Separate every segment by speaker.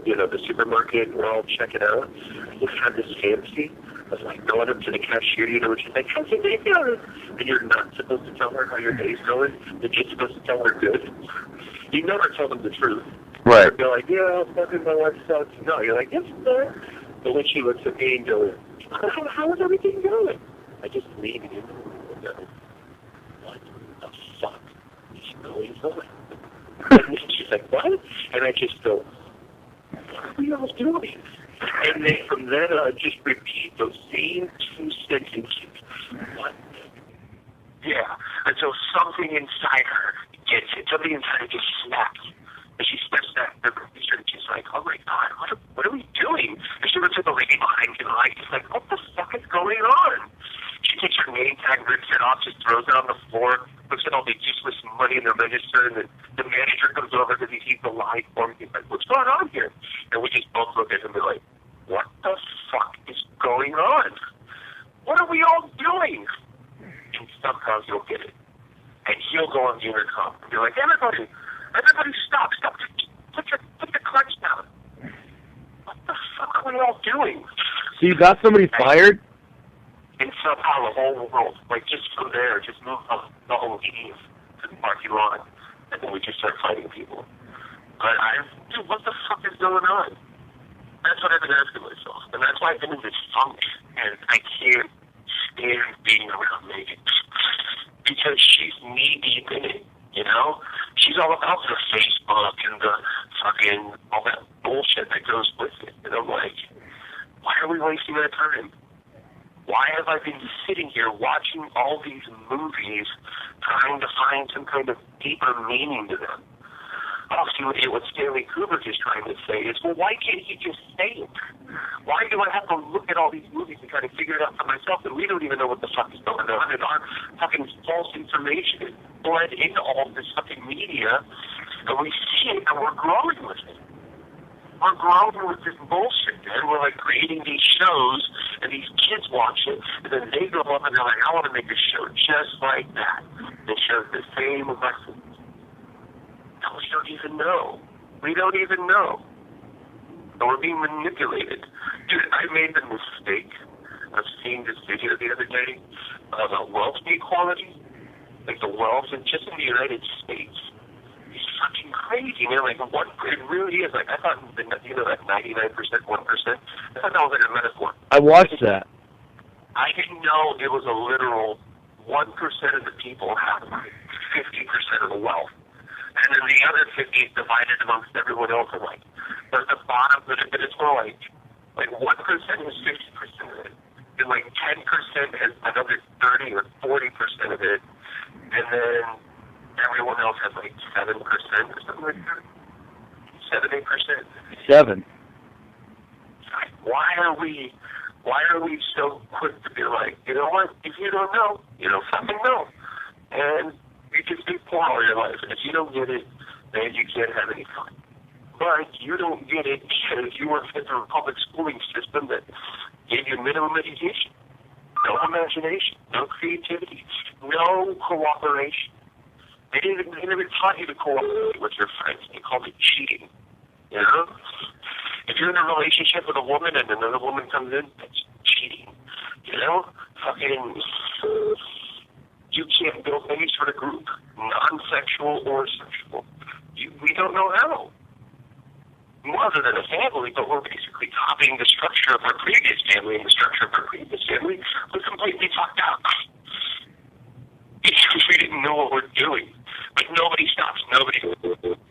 Speaker 1: the supermarket, we're all checking out. You have this fantasy of like going up to the cashier, and she's like, how's your day going? And you're not supposed to tell her how your day's going. You're just supposed to tell her good. You never tell them the truth.
Speaker 2: Right.
Speaker 1: You're like, yeah, fucking my wife sucks. No, you're like, yes, sir. But when she looks at me and goes, how is everything going? I just lean in and go, what the fuck is going on? And then she's like, what? And I just go, what are we all doing? And then from then on, just repeat those same two sentences. What? Yeah, until something inside her gets it. Something inside her just snaps. And she steps back to the picture and she's like, oh my God, what are we doing? And she looks at the lady behind her and she's like, what the fuck is going on? She takes her name tag, rips it off, just throws it on the floor, looks at all the useless money in the register, and then the manager comes over because he sees the line form. He's like, what's going on here? And we just both look at him and be like, what the fuck is going on? What are we all doing? And somehow he'll get it. And he'll go on the intercom and be like, everybody stop, put the clutch down. What the fuck are we all doing?
Speaker 2: So you got somebody fired?
Speaker 1: And somehow the whole world, like just from there, just moved up the whole eve to the parking lot, and then we just start fighting people. But dude, what the fuck is going on? That's what I've been asking myself, and that's why I've been in this funk, and I can't stand being around Megan. Because she's knee-deep in it, you know? She's all about the Facebook and the fucking, all that bullshit that goes with it. And I'm like, why are we wasting our time? Why have I been sitting here watching all these movies, trying to find some kind of deeper meaning to them? Oh, see, what Stanley Kubrick is trying to say is, well, why can't he just say it? Why do I have to look at all these movies and try to figure it out for myself? And we don't even know what the fuck is going on. And our fucking false information is bled into all this fucking media, and we see it, and we're growing with it. We're growing with this bullshit, man. We're like creating these shows, and these kids watch it, and then they grow up and they're like, I want to make a show just like that. That shows the same lessons. And we don't even know. We don't even know. And we're being manipulated. Dude, I made the mistake of seeing this video the other day about wealth inequality. Like the wealth, and just in the United States. It's fucking crazy, man. Like, what it really is. Like, I thought, that 99%, 1%, I thought that was like a metaphor.
Speaker 2: I watched that.
Speaker 1: I didn't know it was a literal 1% of the people have like 50% of the wealth. And then the other 50 is divided amongst everyone else. And like, there's the bottom, but it's more like 1% is 50% of it. And like 10% has another 30 or 40% of it. And then everyone else has like 7% or something like that. 7, 8%.
Speaker 2: 7.
Speaker 1: Why are we so quick to be like, you know what? If you don't know, you don't fucking know. And you can speak for all your life. And if you don't get it, then you can't have any fun. But you don't get it because you were fit through a public schooling system that gave you minimum education. No imagination, no creativity, no cooperation. They never taught you to cooperate with your friends. They called it cheating. You know? If you're in a relationship with a woman and another woman comes in, that's cheating. You know? Fucking, you can't build any sort of group, non-sexual or sexual. We don't know how. Other than a family, but we're basically copying the structure of our previous family, and the structure of our previous family was completely fucked up. Because we didn't know what we're doing. But nobody stops. Nobody.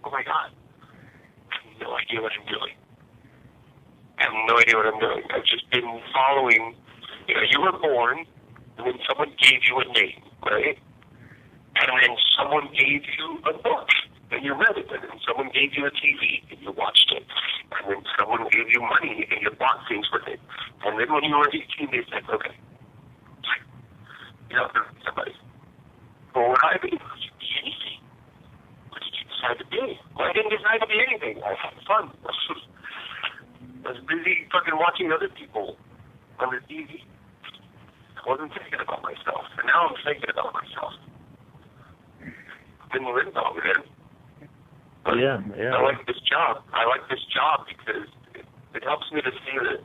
Speaker 1: Oh my God. I have no idea what I'm doing. I have no idea what I'm doing. I've just been following. You know, you were born, and then someone gave you a name, right? And then someone gave you a book, and you read it. And then someone gave you a TV, and you watched it. And then someone gave you money, and you bought things with it. And then when you were 18, they said, okay, you know, somebody. Well, what I be? You be anything. What did you decide to be? Well, I didn't decide to be anything. I had fun. I was busy fucking watching other people on the TV. I wasn't thinking about myself. And now I'm thinking about myself. Didn't live about it. But
Speaker 2: yeah.
Speaker 1: I like this job. I like this job because it helps me to see that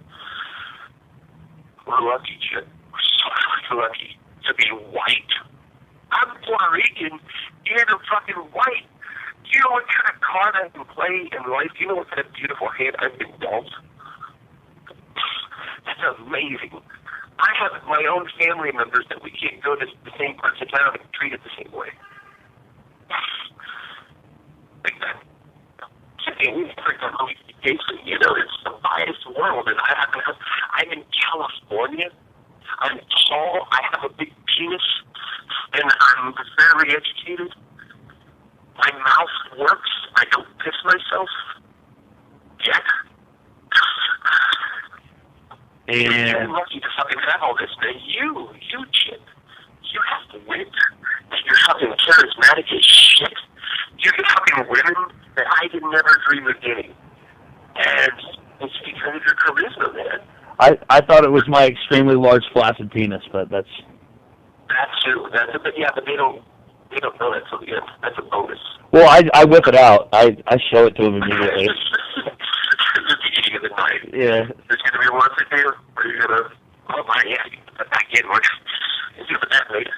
Speaker 1: we're lucky, Chip. We're so fucking lucky to be white. I'm Puerto Rican and I'm fucking white. Do you know what kind of card I can play in life? Do you know what kind of beautiful hand I've been dealt? That's amazing. I have my own family members that we can't go to the same parts of town and treat it the same way. Like that. We freaking really basically, you know, it's a biased world, and I'm in California. I'm tall. I have a big penis, and I'm very educated. My mouth works. I don't piss myself yet.
Speaker 2: And
Speaker 1: you're lucky to fucking have all this, man. You, Chip, you have to win. You're fucking charismatic as shit. You're fucking women that I could never dream of getting. And it's because of your charisma, man.
Speaker 2: I thought it was my extremely large flaccid penis, but that's
Speaker 1: true. But they don't know that, so yeah, that's a bonus.
Speaker 2: Well, I whip it out. I show it to him immediately.
Speaker 1: At the beginning of the night.
Speaker 2: Yeah.
Speaker 1: There's gonna be one for you, or you're gonna put back in one. You put that later.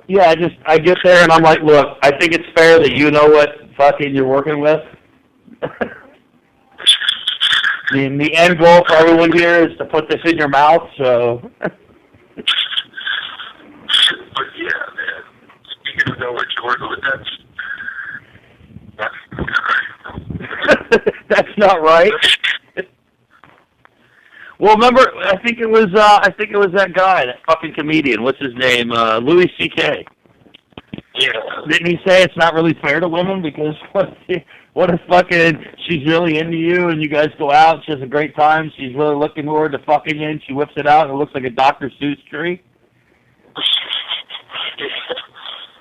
Speaker 2: Yeah, I get there and I'm like, look, I think it's fair that you know what fucking you're working with. The end goal for everyone here is to put this in your mouth, so.
Speaker 1: But yeah, man. Speaking of know what you're working with,
Speaker 2: that's not right. Well, remember, I think it was that guy, that fucking comedian. What's his name? Louis C.K.
Speaker 1: Yeah.
Speaker 2: Didn't he say it's not really fair to women because what if fucking she's really into you and you guys go out, she has a great time, she's really looking forward to fucking you, and she whips it out and it looks like a Dr. Seuss tree?